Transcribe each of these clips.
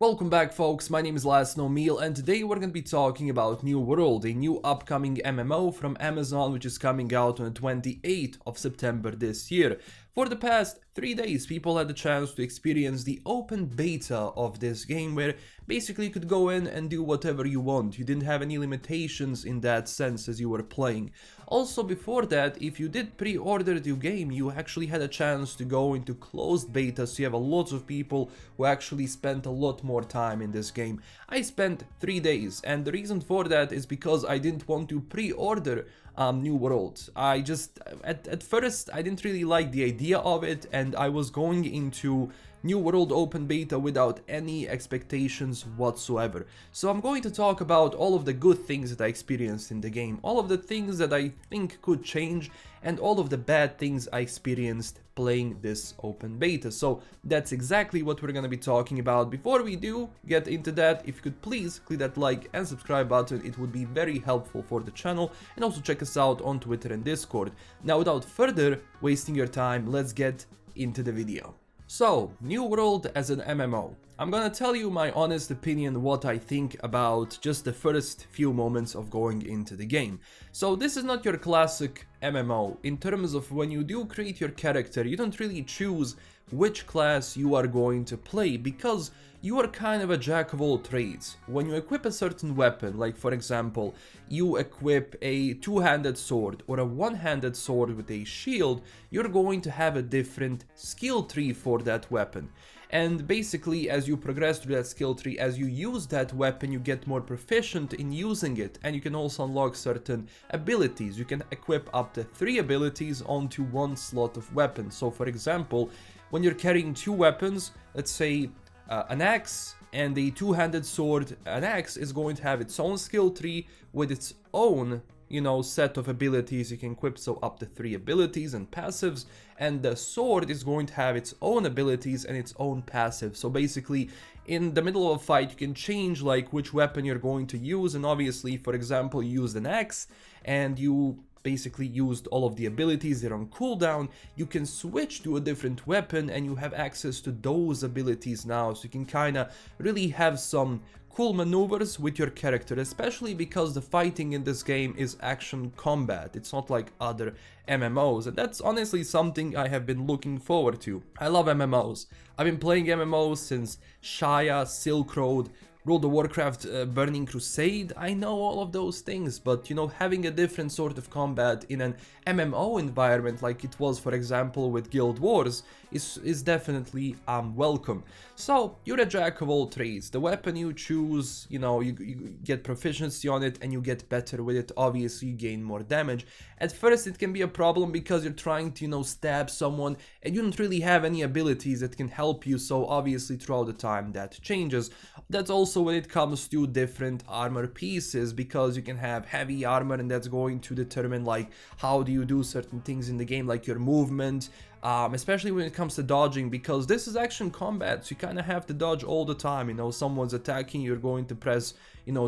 Welcome back, folks. My name is LastKnownMeal, and today we're going to be talking about New World, a new upcoming MMO from Amazon, which is coming out on the 28th of September this year. For the past 3 days, people had the chance to experience the open beta of this game, where basically you could go in and do whatever you want. You didn't have any limitations in that sense as you were playing. Also, before that, if you did pre-order the game, you actually had a chance to go into closed beta, so you have a lot of people who actually spent a lot more time in this game. I spent 3 days, and the reason for that is because I didn't want to pre-order New World. I just, at first, I didn't really like the idea of it, and I was going into New World open beta without any expectations whatsoever. So I'm going to talk about all of the good things that I experienced in the game, all of the things that I think could change, and all of the bad things I experienced playing this open beta. So that's exactly what we're going to be talking about. Before we do get into that, if you could please click that like and subscribe button, it would be very helpful for the channel, and also check us out on Twitter and Discord. Now, without further wasting your time, let's get into the video. So, New World as an MMO. I'm gonna tell you my honest opinion, what I think about just the first few moments of going into the game. So this is not your classic MMO in terms of when you do create your character, you don't really choose which class you are going to play because you are kind of a jack of all trades. When you equip a certain weapon, like for example, you equip a two-handed sword or a one-handed sword with a shield, you're going to have a different skill tree for that weapon. And basically, as you progress through that skill tree, as you use that weapon, you get more proficient in using it, and you can also unlock certain abilities. You can equip up to 3 abilities onto one slot of weapon. So for example, when you're carrying 2 weapons, let's say an axe and a two-handed sword, an axe is going to have its own skill tree with its own set of abilities you can equip, so up to 3 abilities and passives, and the sword is going to have its own abilities and its own passive. So basically, in the middle of a fight, you can change like which weapon you're going to use, and obviously, for example, you used an axe and you basically used all of the abilities, they're on cooldown, you can switch to a different weapon and you have access to those abilities now, so you can kind of really have some cool maneuvers with your character, especially because the fighting in this game is action combat. It's not like other MMOs, and that's honestly something I have been looking forward to. I love MMOs. I've been playing MMOs since Shaya, Silk Road, World of Warcraft, Burning Crusade. I know all of those things, but having a different sort of combat in an MMO environment like it was, for example, with Guild Wars is definitely welcome. So you're a jack of all trades. The weapon you choose, you get proficiency on it and you get better with it. Obviously, you gain more damage. At first, it can be a problem because you're trying to stab someone and you don't really have any abilities that can help you. So obviously, throughout the time, that changes. That's also when it comes to different armor pieces, because you can have heavy armor, and that's going to determine like how do you do certain things in the game, like your movement, especially when it comes to dodging, because this is action combat, so you kind of have to dodge all the time. Someone's attacking, you're going to press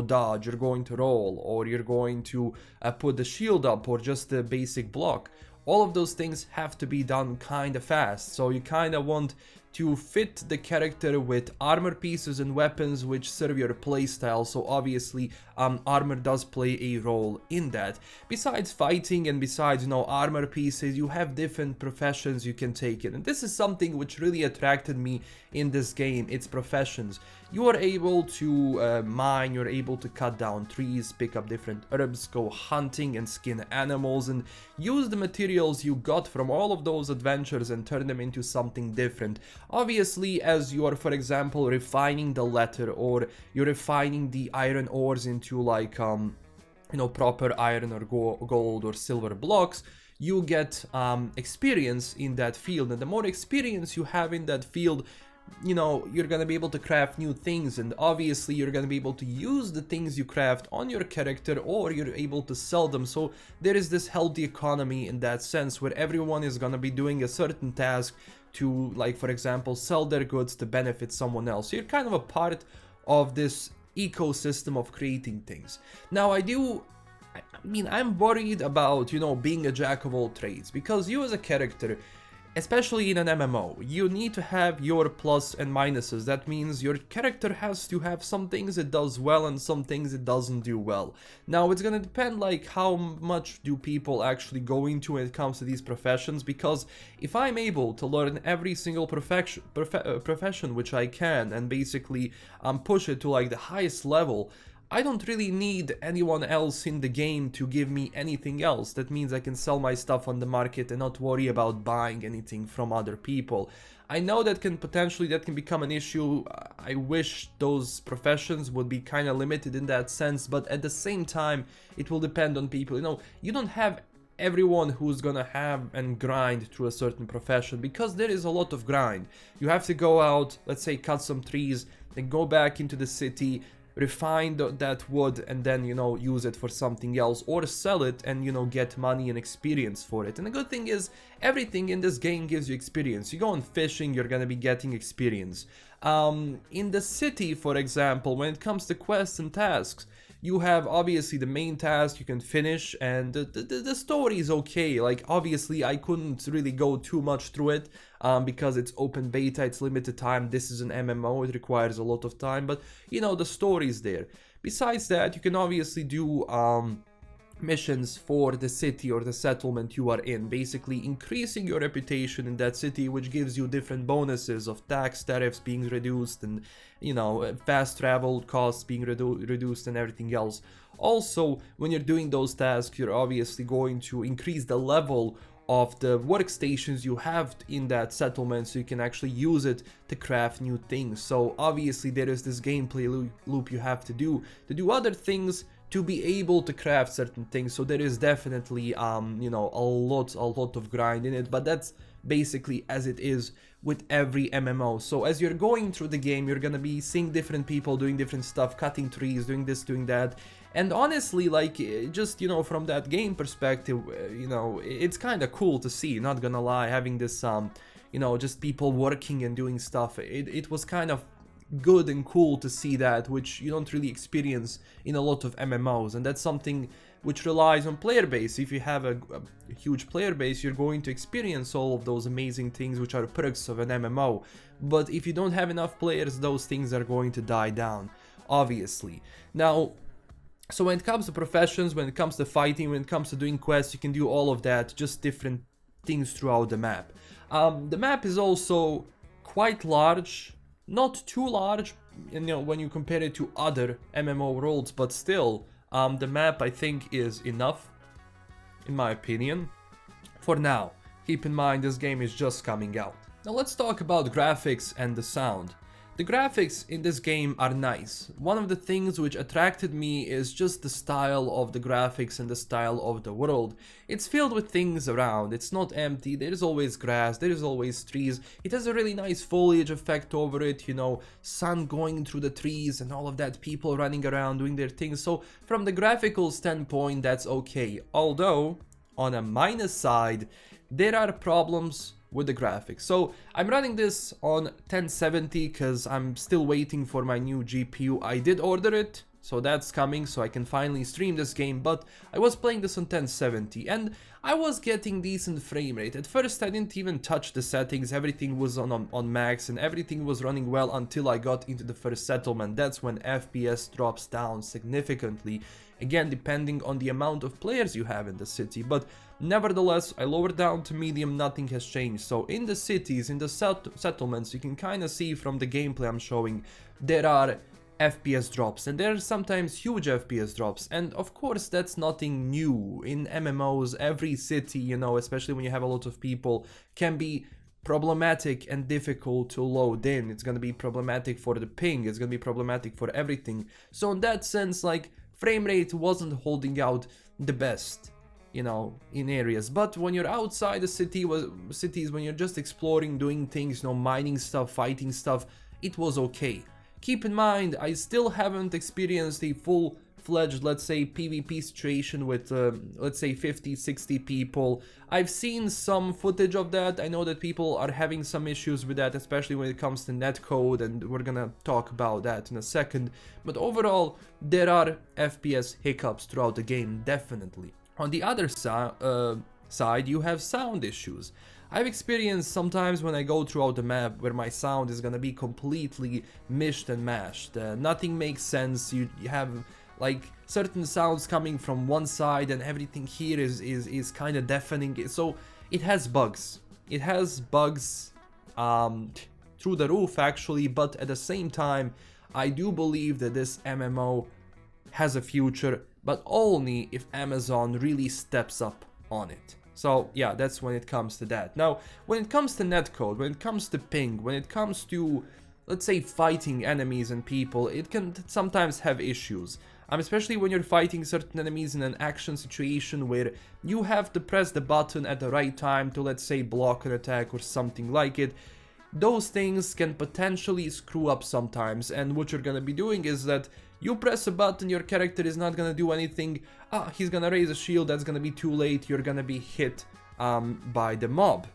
dodge, you're going to roll, or you're going to put the shield up, or just the basic block. All of those things have to be done kind of fast, so you kind of want to fit the character with armor pieces and weapons which serve your playstyle. So obviously armor does play a role in that. Besides fighting and besides armor pieces, you have different professions you can take in, and this is something which really attracted me in this game. It's professions. You are able to mine, you're able to cut down trees, pick up different herbs, go hunting and skin animals, and use the materials you got from all of those adventures and turn them into something different. Obviously, as you are, for example, refining the leather, or you're refining the iron ores into like proper iron or gold or silver blocks, you get experience in that field, and the more experience you have in that field, you're gonna be able to craft new things, and obviously you're gonna be able to use the things you craft on your character, or you're able to sell them. So there is this healthy economy in that sense, where everyone is gonna be doing a certain task to, like, for example, sell their goods to benefit someone else. So you're kind of a part of this ecosystem of creating things. Now, I'm worried about, being a jack of all trades, because you as a character, especially in an MMO, you need to have your plus and minuses. That means your character has to have some things it does well and some things it doesn't do well. Now, it's gonna depend like how much do people actually go into when it comes to these professions, because if I'm able to learn every single profession which I can and basically push it to like the highest level, I don't really need anyone else in the game to give me anything else. That means I can sell my stuff on the market and not worry about buying anything from other people. I know that can become an issue. I wish those professions would be kind of limited in that sense, but at the same time, it will depend on people. You know, you don't have everyone who's gonna have and grind through a certain profession, because there is a lot of grind. You have to go out, let's say cut some trees, then go back into the city, refine that wood, and then, you know, use it for something else or sell it and, you know, get money and experience for it. And the good thing is everything in this game gives you experience. You go on fishing, you're gonna be getting experience. In the city, for example, when it comes to quests and tasks, you have obviously the main task you can finish, and the story is okay. Like, obviously I couldn't really go too much through it because it's open beta, it's limited time, this is an MMO, it requires a lot of time, but you know, the story is there. Besides that, you can obviously do missions for the city or the settlement you are in, basically increasing your reputation in that city, which gives you different bonuses of tax tariffs being reduced and, you know, fast travel costs being reduced and everything else. Also, when you're doing those tasks, you're obviously going to increase the level of the workstations you have in that settlement, so you can actually use it to craft new things. So obviously there is this gameplay loop you have to do other things to be able to craft certain things. So there is definitely you know, a lot of grind in it, but that's basically as it is with every MMO. So as you're going through the game, you're gonna be seeing different people doing different stuff, cutting trees, doing this, doing that. And honestly, like, just, you know, from that game perspective, you know, it's kind of cool to see, not gonna lie, having this you know, just people working and doing stuff. It was kind of good and cool to see that, which you don't really experience in a lot of MMOs, and that's something which relies on player base. If you have a huge player base, you're going to experience all of those amazing things which are perks of an MMO. But if you don't have enough players, those things are going to die down, obviously. Now, so when it comes to professions, when it comes to fighting, when it comes to doing quests, you can do all of that, just different things throughout the map. The map is also quite large, not too large, you know, when you compare it to other MMO worlds, but still, the map I think is enough, in my opinion, for now. Keep in mind, this game is just coming out. Now let's talk about graphics and the sound. The graphics in this game are nice. One of the things which attracted me is just the style of the graphics and the style of the world. It's filled with things around, it's not empty, there is always grass, there is always trees. It has a really nice foliage effect over it, you know, sun going through the trees and all of that, people running around doing their things. So from the graphical standpoint, that's okay. Although, on a minus side, there are problems with the graphics. So I'm running this on 1070 because I'm still waiting for my new GPU. I did order it, so that's coming, so I can finally stream this game, but I was playing this on 1070 and I was getting decent frame rate. At first I didn't even touch the settings, everything was on max and everything was running well until I got into the first settlement. That's when FPS drops down significantly, again depending on the amount of players you have in the city, but nevertheless I lowered down to medium, nothing has changed. So in the cities, in the settlements, you can kind of see from the gameplay I'm showing, there are FPS drops, and there are sometimes huge FPS drops, and of course that's nothing new. In MMOs, every city, you know, especially when you have a lot of people, can be problematic and difficult to load in. It's gonna be problematic for the ping, it's gonna be problematic for everything. So in that sense, like, frame rate wasn't holding out the best, you know, in areas. But when you're outside the cities, when you're just exploring, doing things, you know, mining stuff, fighting stuff, it was okay. Keep in mind, I still haven't experienced a full-fledged, let's say, PvP situation with, let's say, 50, 60 people. I've seen some footage of that. I know that people are having some issues with that, especially when it comes to netcode, and we're gonna talk about that in a second. But overall, there are FPS hiccups throughout the game, definitely. On the other side, side, you have sound issues. I've experienced sometimes when I go throughout the map where my sound is gonna be completely mished and mashed. Nothing makes sense. You have like certain sounds coming from one side and everything here is kind of deafening. So it has bugs. It has bugs through the roof actually, but at the same time, I do believe that this MMO has a future, but only if Amazon really steps up on it. So yeah, that's when it comes to that. Now, when it comes to netcode, when it comes to ping, when it comes to, let's say, fighting enemies and people, it can sometimes have issues. Especially when you're fighting certain enemies in an action situation where you have to press the button at the right time to, let's say, block an attack or something like it. Those things can potentially screw up sometimes, and what you're gonna be doing is that you press a button, your character is not gonna do anything, he's gonna raise a shield, that's gonna be too late, you're gonna be hit by the mob.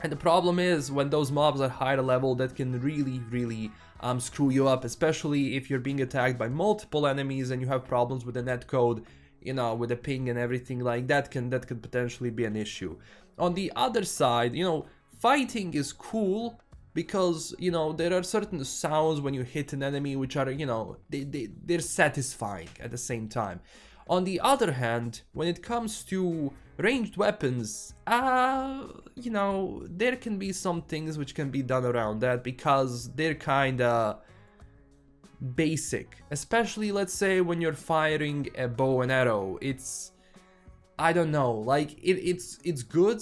And the problem is, when those mobs are higher level, that can really screw you up, especially if you're being attacked by multiple enemies and you have problems with the netcode, you know, with the ping and everything like that, that could potentially be an issue. On the other side, you know, fighting is cool because, you know, there are certain sounds when you hit an enemy which are, you know, they're satisfying at the same time. On the other hand, when it comes to ranged weapons, you know, there can be some things which can be done around that because they're kinda basic. Especially, let's say, when you're firing a bow and arrow, it's, I don't know, like, it's good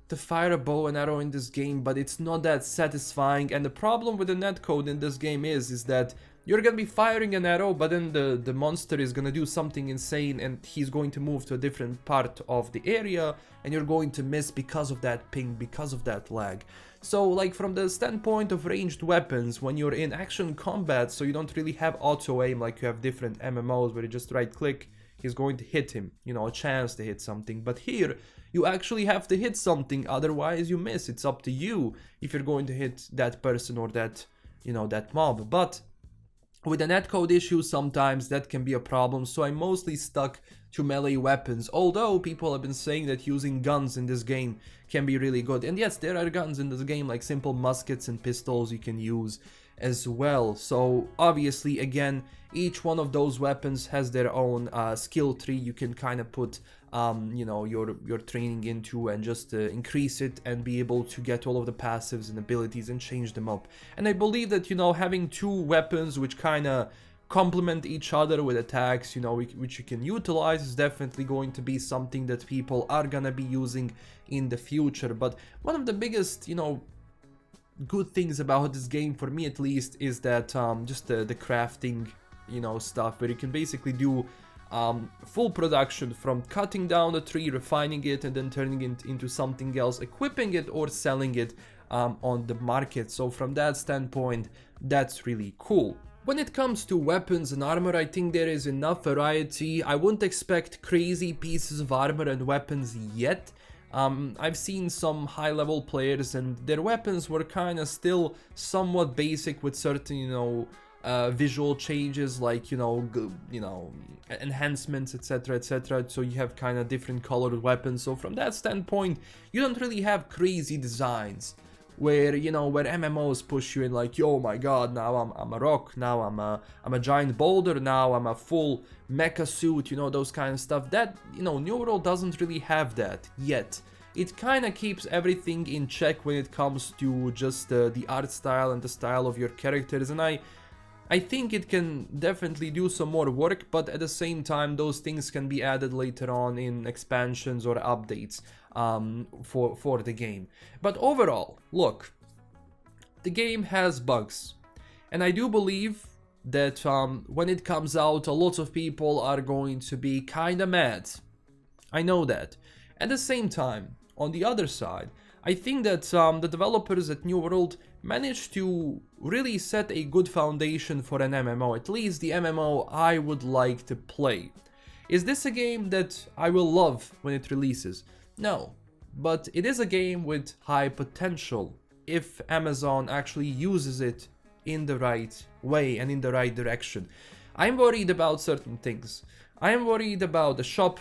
to fire a bow and arrow in this game, but it's not that satisfying. And the problem with the netcode in this game is that you're gonna be firing an arrow, but then the monster is gonna do something insane and he's going to move to a different part of the area and you're going to miss because of that ping, because of that lag. So, like, from the standpoint of ranged weapons, when you're in action combat, so you don't really have auto aim like you have different MMOs where you just right click, he's going to hit him, you know, a chance to hit something. But here, you actually have to hit something, otherwise you miss. It's up to you if you're going to hit that person or that, you know, that mob. But with the netcode issue, sometimes that can be a problem, so I'm mostly stuck to melee weapons, although people have been saying that using guns in this game can be really good. And yes, there are guns in this game, like simple muskets and pistols you can use as well. So obviously, again, each one of those weapons has their own skill tree you can kind of put you know, your training into and just increase it and be able to get all of the passives and abilities and change them up. And I believe that, you know, having two weapons which kind of complement each other with attacks, you know, which you can utilize, is definitely going to be something that people are gonna be using in the future. But one of the biggest, you know, good things about this game, for me at least, is that just the crafting, you know, stuff where you can basically do full production, from cutting down the tree, refining it, and then turning it into something else, equipping it or selling it on the market. So from that standpoint, that's really cool. When it comes to weapons and armor, I think there is enough variety. I wouldn't expect crazy pieces of armor and weapons yet. I've seen some high-level players and their weapons were kind of still somewhat basic with certain, you know, visual changes, like, you know, enhancements, etc, etc. So you have kind of different colored weapons. So from that standpoint, you don't really have crazy designs where, you know, where MMOs push you in like, yo, my god, now I'm a rock, now I'm a giant boulder, now I'm a full mecha suit, you know, those kind of stuff. That, you know, New World doesn't really have that yet. It kind of keeps everything in check when it comes to just the art style and the style of your characters, and I think it can definitely do some more work, but at the same time, those things can be added later on in expansions or updates for the game. But overall, look, the game has bugs, and I do believe that when it comes out, a lot of people are going to be kinda mad. I know that. At the same time, on the other side, I think that the developers at New World managed to really set a good foundation for an MMO, at least the MMO I would like to play. Is this a game that I will love when it releases? No, but it is a game with high potential if Amazon actually uses it in the right way and in the right direction. I'm worried about certain things. I am worried about the shop.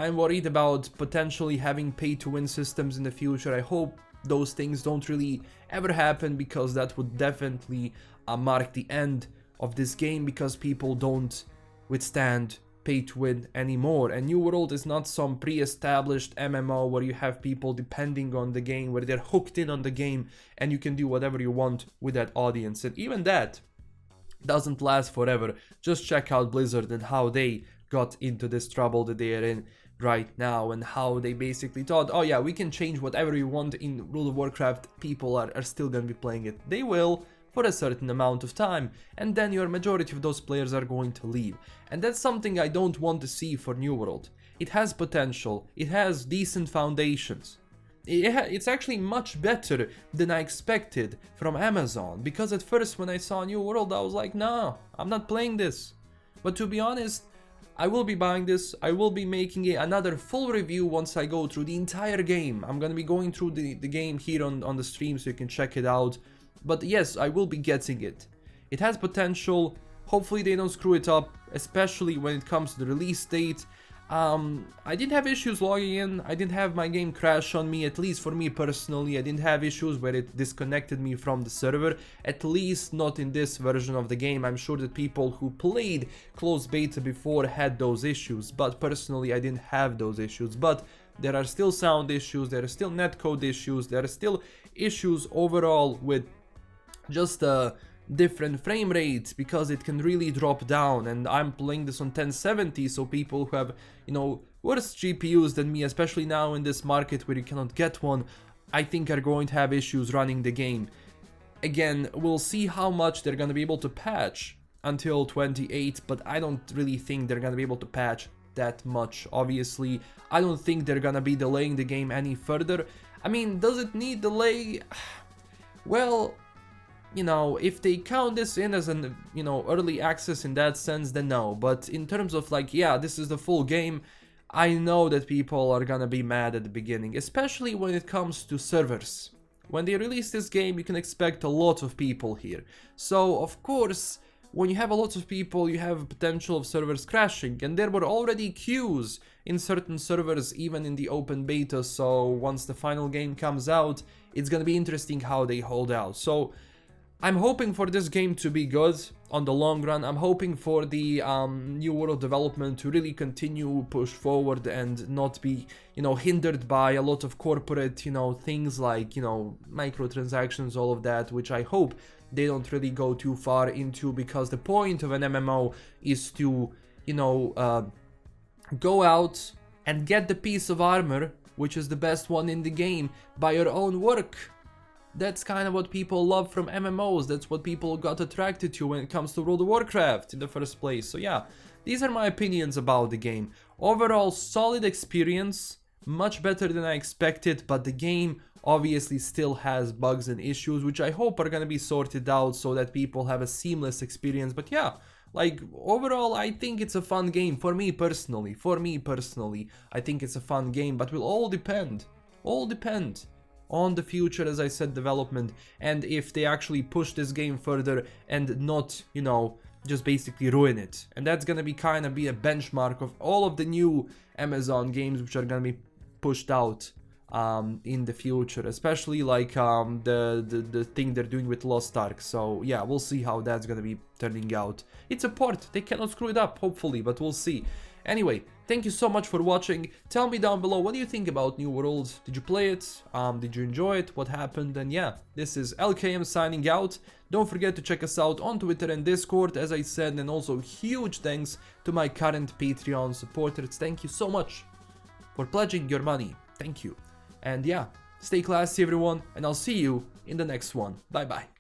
I'm worried about potentially having pay-to-win systems in the future. I hope those things don't really ever happen, because that would definitely mark the end of this game, because people don't withstand pay-to-win anymore. And New World is not some pre-established MMO where you have people depending on the game, where they're hooked in on the game and you can do whatever you want with that audience. And even that doesn't last forever. Just check out Blizzard and how they got into this trouble that they are in right now, and how they basically thought, oh yeah, we can change whatever we want in World of Warcraft, people are still gonna be playing it. They will, for a certain amount of time, and then your majority of those players are going to leave. And that's something I don't want to see for New World. It has potential, it has decent foundations. It's actually much better than I expected from Amazon, because at first when I saw New World I was like, no, I'm not playing this. But to be honest, I will be buying this. I will be making another full review once I go through the entire game. I'm gonna be going through the game here on the stream, so you can check it out. But yes, I will be getting it. It has potential. Hopefully they don't screw it up, especially when it comes to the release date. I didn't have issues logging in. I didn't have my game crash on me, at least for me personally. I didn't have issues where it disconnected me from the server, at least not in this version of the game. I'm sure that people who played closed beta before had those issues, but personally I didn't have those issues. But there are still sound issues, there are still netcode issues, there are still issues overall with just different frame rates, because it can really drop down. And I'm playing this on 1070, so people who have, you know, worse GPUs than me, especially now in this market where you cannot get one, I think are going to have issues running the game. Again, we'll see how much they're gonna be able to patch until 28, but I don't really think they're gonna be able to patch that much. Obviously, I don't think they're gonna be delaying the game any further. I mean, does it need delay? Well, you know, if they count this in as an, you know, early access in that sense, then no. But in terms of like, yeah, this is the full game, I know that people are gonna be mad at the beginning, especially when it comes to servers. When they release this game, you can expect a lot of people here. So, of course, when you have a lot of people, you have potential of servers crashing. And there were already queues in certain servers, even in the open beta. So, once the final game comes out, it's gonna be interesting how they hold out. So, I'm hoping for this game to be good on the long run. I'm hoping for the New World development to really continue push forward and not be, you know, hindered by a lot of corporate, you know, things like, you know, microtransactions, all of that, which I hope they don't really go too far into, because the point of an MMO is to, you know, go out and get the piece of armor, which is the best one in the game, by your own work. That's kind of what people love from MMOs. That's what people got attracted to when it comes to World of Warcraft in the first place. So yeah, these are my opinions about the game. Overall, solid experience, much better than I expected, but the game obviously still has bugs and issues, which I hope are gonna be sorted out so that people have a seamless experience. But yeah, like, overall, I think it's a fun game for me personally. I think it's a fun game, but will all depend on the future, as I said, development, and if they actually push this game further and not, you know, just basically ruin it. And that's gonna be kind of be a benchmark of all of the new Amazon games which are gonna be pushed out in the future, especially like the thing they're doing with Lost Ark. So yeah, we'll see how that's gonna be turning out. It's a port, they cannot screw it up, hopefully, but we'll see. Anyway, thank you so much for watching. Tell me down below, what do you think about New World? Did you play it? Did you enjoy it? What happened? And yeah, this is LKM signing out. Don't forget to check us out on Twitter and Discord, as I said, and also huge thanks to my current Patreon supporters. Thank you so much for pledging your money. Thank you. And yeah, stay classy everyone, and I'll see you in the next one. Bye bye.